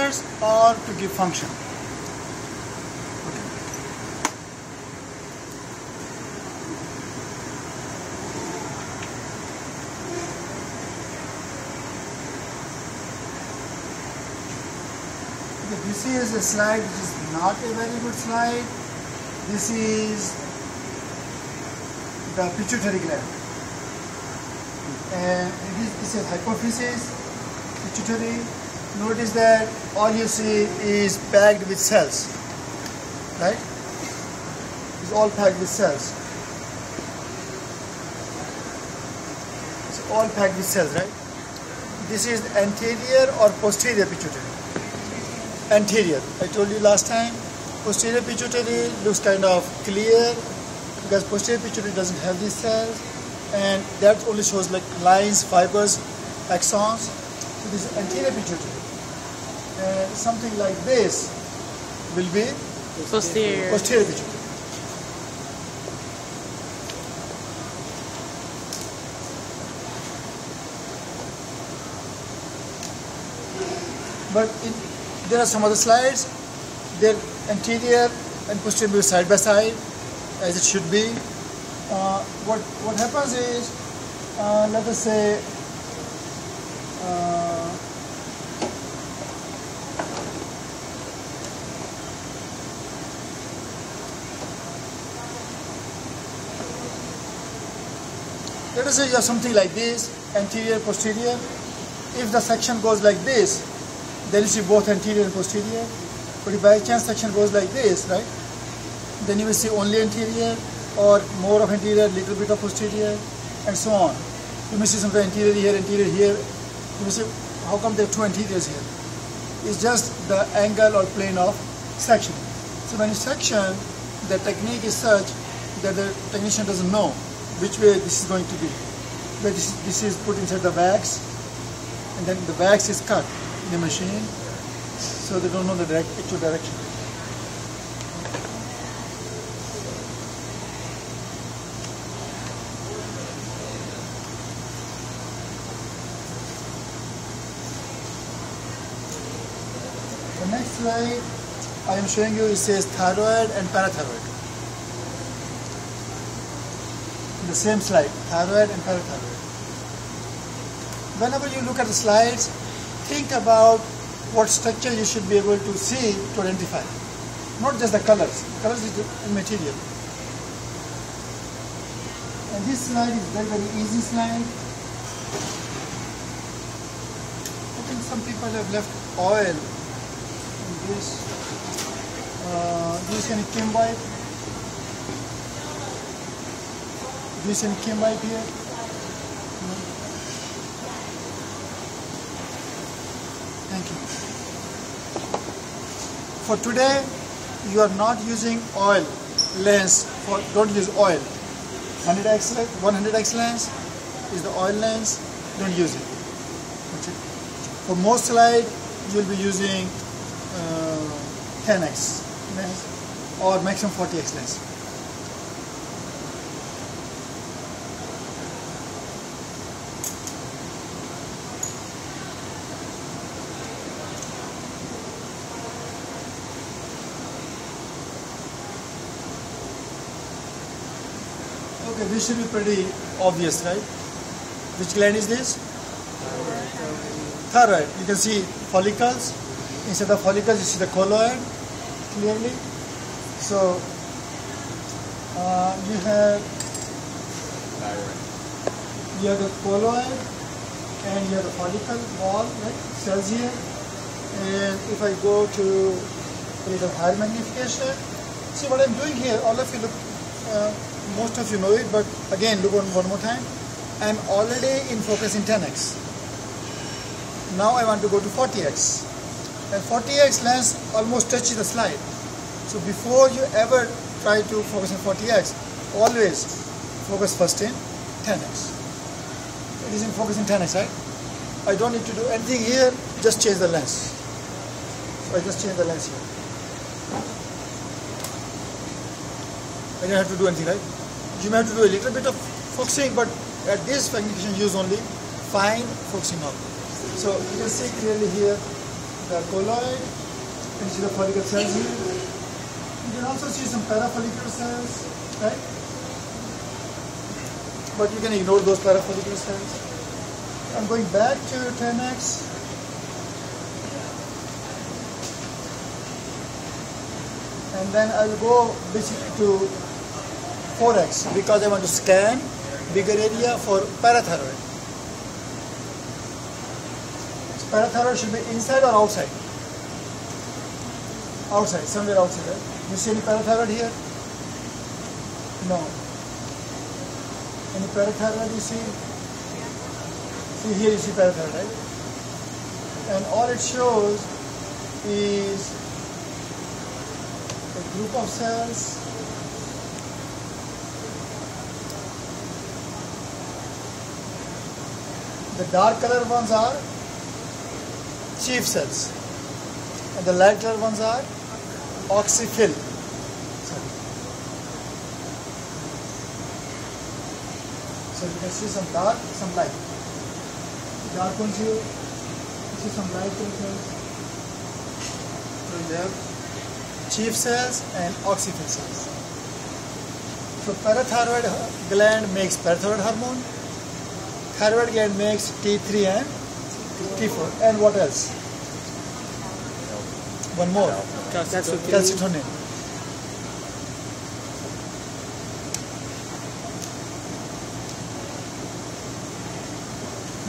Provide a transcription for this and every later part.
parameters or to give function. This is a slide which is not a very good slide. This is the pituitary gland. And it's a hypophysis, pituitary. Notice that all you see is packed with cells, right? It's all packed with cells. It's all packed with cells, right? This is the anterior or posterior pituitary. Anterior. I told you last time, posterior pituitary looks kind of clear because posterior pituitary doesn't have these cells, and that only shows like lines, fibers, axons. So this is anterior pituitary. And something like this will be posterior pituitary. But there are some other slides. They're anterior and posterior side by side, as it should be. What happens is, let us say, you have something like this, anterior, posterior. If the section goes like this, then you see both anterior and posterior. But if by chance section goes like this, right, then you will see only anterior or more of anterior, little bit of posterior, and so on. You may see some anterior here, anterior here. You may say, how come there are two anteriors here? It's just the angle or plane of section. So when you section, the technique is such that the technician doesn't know which way this is going to be. But this is put inside the wax, and then the wax is cut in the machine, so they don't know the actual direction. The next slide I am showing you, it says thyroid and parathyroid. The same slide, thyroid and parathyroid. Whenever you look at the slides, think about what structure you should be able to see to identify, not just the colors. Colors is immaterial. And this slide is very, very easy slide. I think some people have left oil in this. This can Kim wipe. This and Kim wipe here. Thank you. For today, you are not using oil lens. Don't use oil. 100x lens is the oil lens. Don't use it. Okay. For most slide, you will be using 10x lens or maximum 40x lens. Okay, this should be pretty obvious, right? Which gland is this? Thyroid. You can see follicles. Instead of follicles, you see the colloid clearly. So you have the colloid and you have the follicle wall, right? Cells here. And if I go to a little higher magnification, see what I'm doing here. All of you look. Most of you know it, but again, look one more time. I'm already in focus in 10x. Now I want to go to 40x. And 40x lens almost touches the slide. So before you ever try to focus on 40x, always focus first in 10x. It is in focus in 10x, right? I don't need to do anything here, just change the lens. So I just change the lens here. I don't have to do anything, right? You may have to do a little bit of focusing, but at this magnification use only fine focusing up. So you can see clearly here the colloid. You can see the follicle cells here. You can also see some parafollicular cells, right? But you can ignore those parafollicular cells. I'm going back to 10x. And then I'll go basically to 4x because I want to scan bigger area for parathyroid. So parathyroid should be inside or outside? Outside, somewhere outside, right? You see any parathyroid here? No. Any parathyroid you see? See here you see parathyroid, right? And all it shows is a group of cells the dark color ones are chief cells and the light color ones are oxyphil. So you can see some dark, some light. Dark ones here, you see some light cells. So you have chief cells and oxyphil cells. So parathyroid gland makes parathyroid hormone. Thyroid gland makes T3 and T4. And what else? One more. Calcitonin.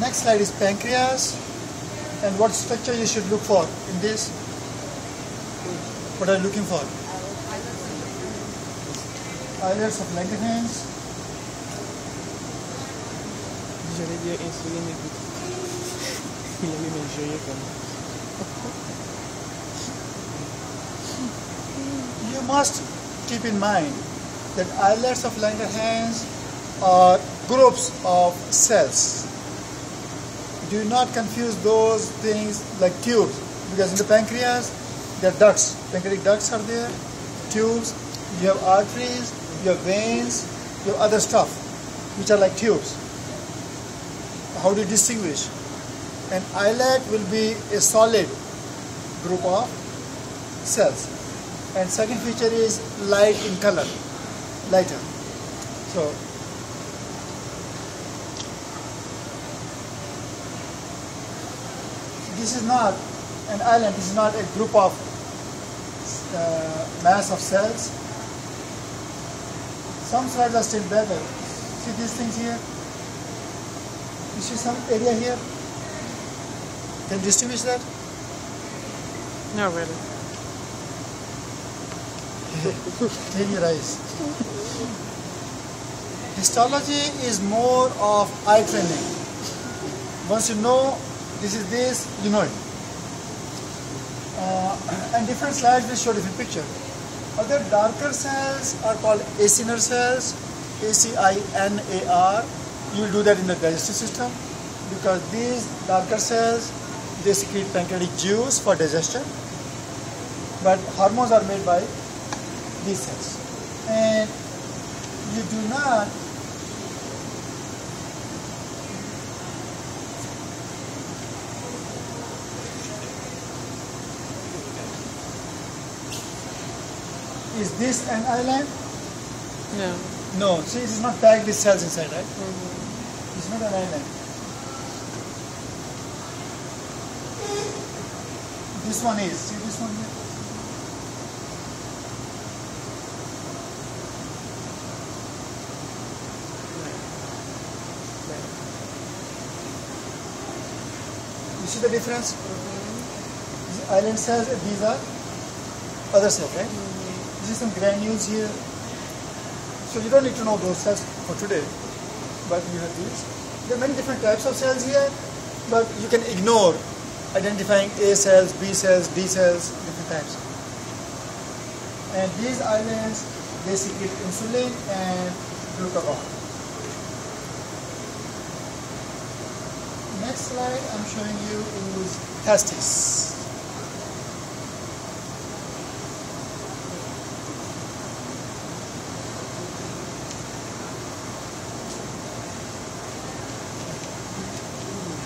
Next slide is pancreas. And what structure you should look for in this? What are you looking for? Islets of Langerhans. J'allais dire insuline et glucose. Il a mis mes joyeux comme You must keep in mind that islets of Langerhans are groups of cells. Do not confuse those things like tubes, because in the pancreas there are ducts, pancreatic ducts are there, tubes, you have arteries, you have veins, you have other stuff which are like tubes. How do you distinguish? An islet will be a solid group of cells. And second feature is light in color, lighter. So this is not an island, this is not a group of mass of cells. Some slides are still better. See these things here? You see some area here? Can you distinguish that? Not really. Clean your eyes. Histology is more of eye training. Once you know this is this, you know it. And different slides will show different picture. Other darker cells are called acinar cells, ACINAR. You will do that in the digestive system because these darker cells, they secrete pancreatic juice for digestion, but hormones are made by these cells. And you do not Is this an island? No. No. See, it is not packed with cells inside, right? It's not an island. This one is. See this one here? You see the difference? These island cells, these are other cells, right? This is some granules here. So you don't need to know those cells for today, but you have these. There are many different types of cells here, but you can ignore identifying A cells, B cells, D cells, different types. And these islands, they secrete insulin and glucagon. Next slide I'm showing you is testes.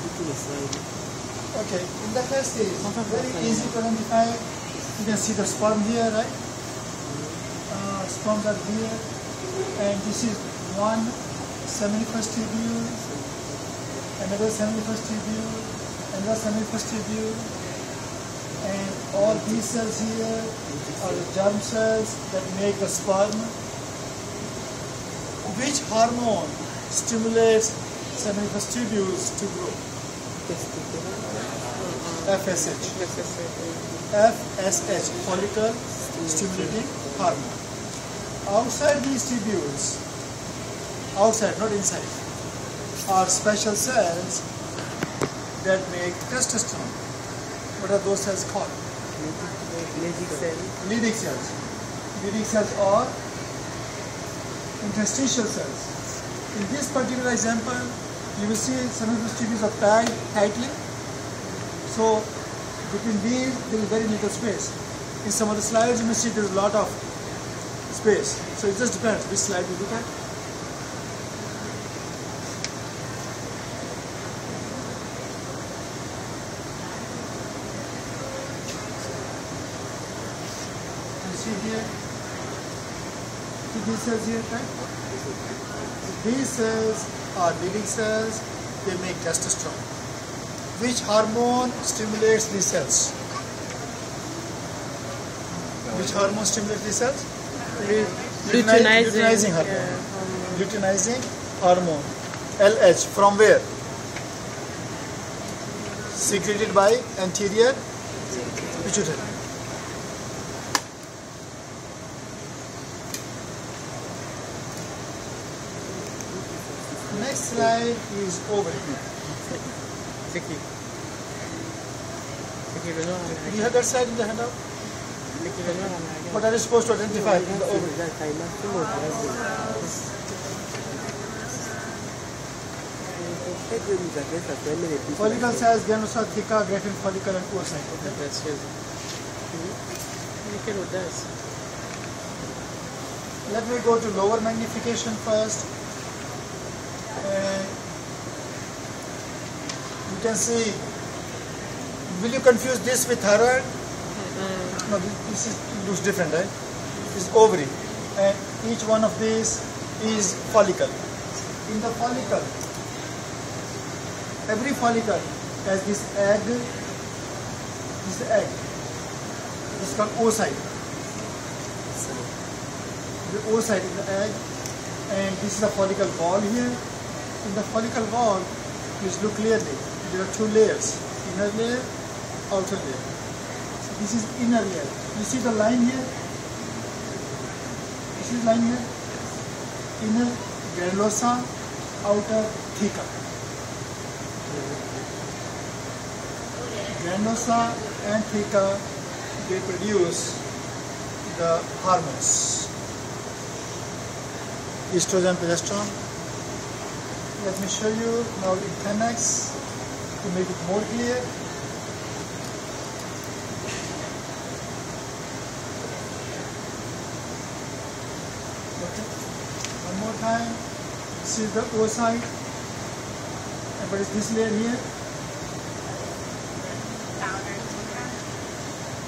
Tout le slide. Okay, in the first stage, very easy to identify. You can see the sperm here, right? Sperms are here, and this is one seminiferous tubule, another seminiferous tubule, another seminiferous tubule, and all these cells here are the germ cells that make the sperm. Which hormone stimulates seminiferous tubules to grow? FSH. FSH, follicle stimulating hormone. Outside these tubules, outside, not inside, are special cells that make testosterone. What are those cells called? Leydig cells. Leydig cells are interstitial cells. In this particular example, you will see seminiferous tubules are tied tightly. So between these, there is very little space. In some of the slides, you will see there is a lot of space. So it just depends which slide you look at. You see here, see these cells here, right? These cells are Leydig cells. They make testosterone. Which hormone stimulates these cells? Which hormone stimulates these cells? Luteinizing hormone. Luteinizing hormone. LH. From where? Secreted by anterior pituitary. Next slide is ovary. You have that slide in the handout? What are you supposed to identify in the ovary? Follicle cells, granulosa, theca, Graafian follicle, and oocyte. Let me go to lower magnification first. You can see. Will you confuse this with thyroid? No, this looks different, right? This is ovary, and each one of these is follicle. In the follicle, every follicle has this egg. This is egg. This is called oocyte. The oocyte is the egg, and this is a follicle wall here. In the follicle wall, you look clearly. There are two layers: inner layer, outer layer. So this is inner layer. You see the line here? You see the line here? Inner granulosa, outer theca. Granulosa and theca, they produce the hormones. Estrogen, progesterone. Let me show you now in 10x to make it more clear. Okay. One more time. This is the oocyte. And what is this layer here?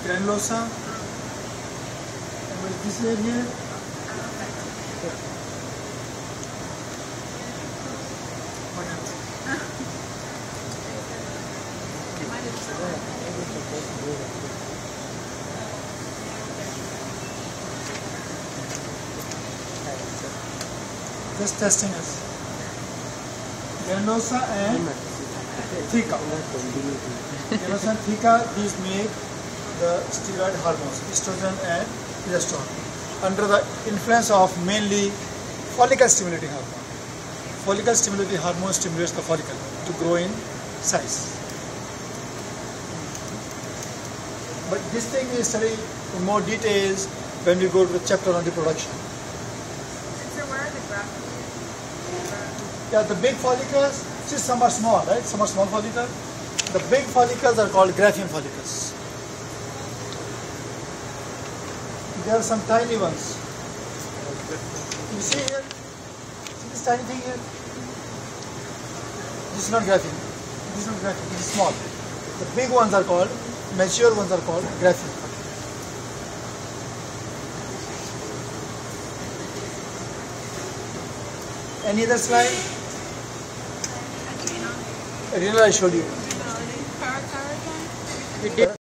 Granulosa. And what is this layer here? Just testing us. Granulosa and theca. Granulosa and theca, these make the steroid hormones, estrogen and progesterone, under the influence of mainly follicle stimulating hormone. Follicle stimulating hormone stimulates the follicle to grow in size. But this thing we study in more details when we go to the chapter on reproduction. Yeah, the big follicles, see, some are small, right? Some are small follicles. The big follicles are called Graafian follicles. There are some tiny ones. You see here? See this tiny thing here? This is not Graafian. This is not Graafian. This is small. The big ones are called, mature ones are called graphene. Any other slide? Adrenal I showed you.